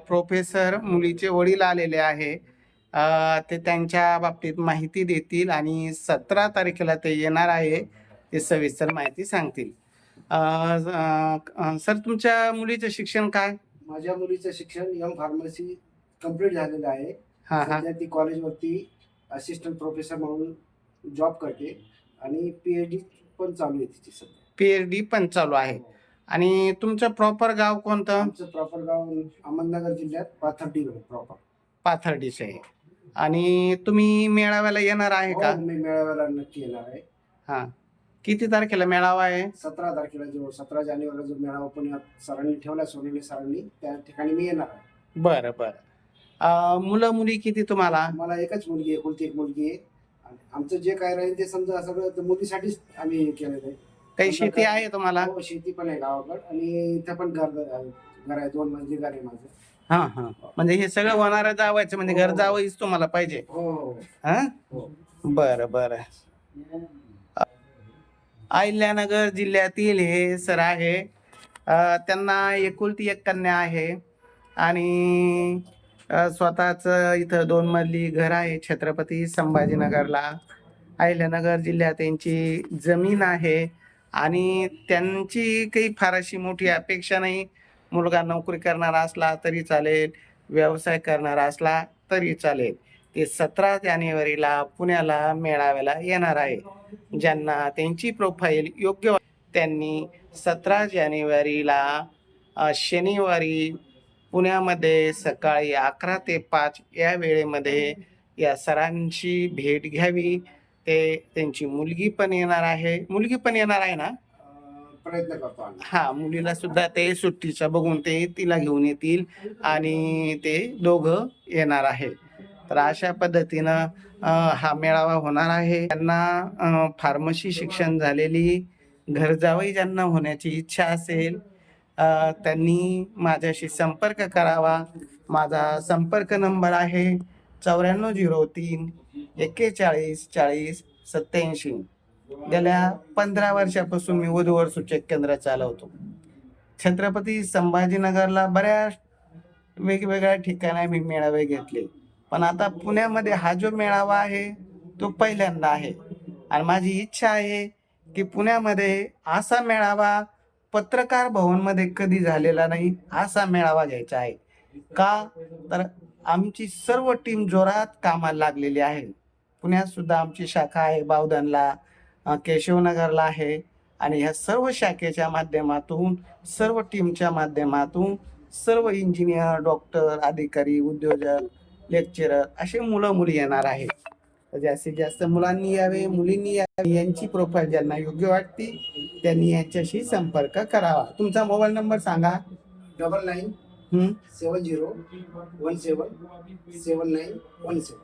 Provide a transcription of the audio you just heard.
Professor मुलीचे वडील आलेले आहे. ते त्यांच्या बाबतीत माहिती देतील आणि 17 तारखेला ते येणार आहे. ते सविस्तर माहिती सांगतील. सर, तुमच्या मुलीचं शिक्षण काय? माझ्या मुलीचं शिक्षण फार्मसी कंप्लीट झालेलं आहे. हा. सध्या ती कॉलेजवरती असिस्टंट प्रोफेसर म्हणून जॉब करते आणि PhD पण चालू आहे तिची सध्या. PhD पण चालू आहे. आणि तुमचं प्रॉपर गाव कोणतं? आमचं प्रॉपर गाव अहमदनगर जिल्ह्यात पाथर्डीकडे प्रॉपर. पाथर्डीचे आहे. आणि तुम्ही मेळाव्याला येणार आहे का? मी मेळाव्याला नक्की येणार आहे. हा. किती तारखेला मेळावा आहे? 17 तारखेला, जो 17 जानेवारीला जो मेळावा पुण्यात सरांनी ठेवला, सोनेने सरांनी, त्या ठिकाणी मी येणार आहे. बरं बरं. मुलं मुली किती तुम्हाला? मला एकच मुलगी आहे, एकुलती एक मुलगी आहे. आणि आमचं जे काय राहील ते समजा सगळं मुलीसाठीच आम्ही केलेलं आहे. काही शेती आहे तुम्हाला? हो, शेती पण आहे गावाकडे आणि इथं पण घर आहे, 2 मजली घर आहे माझं. हा हा. म्हणजे हे सगळं होणारं जावायचं, म्हणजे घर जावईच तुम्हाला पाहिजे. हो. हा. हो. बरं बरं. अहिल्यानगर जिल्ह्यातील हे सर आहे. त्यांना एकुलती एक कन्या आहे आणि स्वतःच इथं 2 मजली घर आहे छत्रपती संभाजीनगरला. अहिल्यानगर जिल्ह्यात त्यांची जमीन आहे आणि त्यांची काही फार अशी मोठी अपेक्षा नाही. मुलगा नोकरी करणारा असला तरी चालेल, व्यवसाय करणारा असला तरी चालेल. ते 17 जानेवारीला पुण्याला मेळाव्याला येणार आहे. ज्यांना त्यांची प्रोफाईल योग्य त्यांनी 17 जानेवारीला शनिवारी पुण्यामध्ये सकाळी 11 ते 5 या वेळेमध्ये या सरांची भेट घ्यावी. त्यांची मुलगी पण येणार आहे. मुलगी पण येणार आहे ना? प्रयत्न करतो. हा, मुलीला सुद्धा ते सुट्टीचा बघून ते तिला घेऊन येतील आणि ते दोघं येणार आहे. तर अशा पद्धतीनं हा मेळावा होणार आहे. त्यांना फार्मसी शिक्षण झालेली घरजावई ज्यांना होण्याची इच्छा असेल त्यांनी माझ्याशी संपर्क करावा. माझा संपर्क नंबर आहे 9403 41 40 87. गेल्या 15 वर्षापासून मी वधूवर सूचक केंद्र चालवतो. छत्रपती संभाजीनगरला बऱ्याच वेगवेगळ्या ठिकाणी मी मेळावे घेतले, पण आता पुण्यामध्ये हा जो मेळावा आहे तो पहिल्यांदा आहे. आणि माझी इच्छा आहे की पुण्यामध्ये असा मेळावा पत्रकार भवनमध्ये कधी झालेला नाही, असा मेळावा घ्यायचा आहे. का तर आमची सर्व टीम जोरात कामाला लागलेली आहे. पुण्यात सुद्धा आमची शाखा आहे, बावधनला, केशवनगरला आहे. आणि ह्या सर्व शाखेच्या माध्यमातून, सर्व टीमच्या माध्यमातून सर्व इंजिनियर, डॉक्टर, अधिकारी, उद्योजक, लेक्चरर असे मुलं मुली येणार आहे. जास्तीत जास्त मुलांनी यावे, मुलींनी यावे. यांची प्रोफाईल ज्यांना योग्य वाटते त्यांनी यांच्याशी संपर्क करावा. तुमचा मोबाईल नंबर सांगा. 99 70 17 79 17.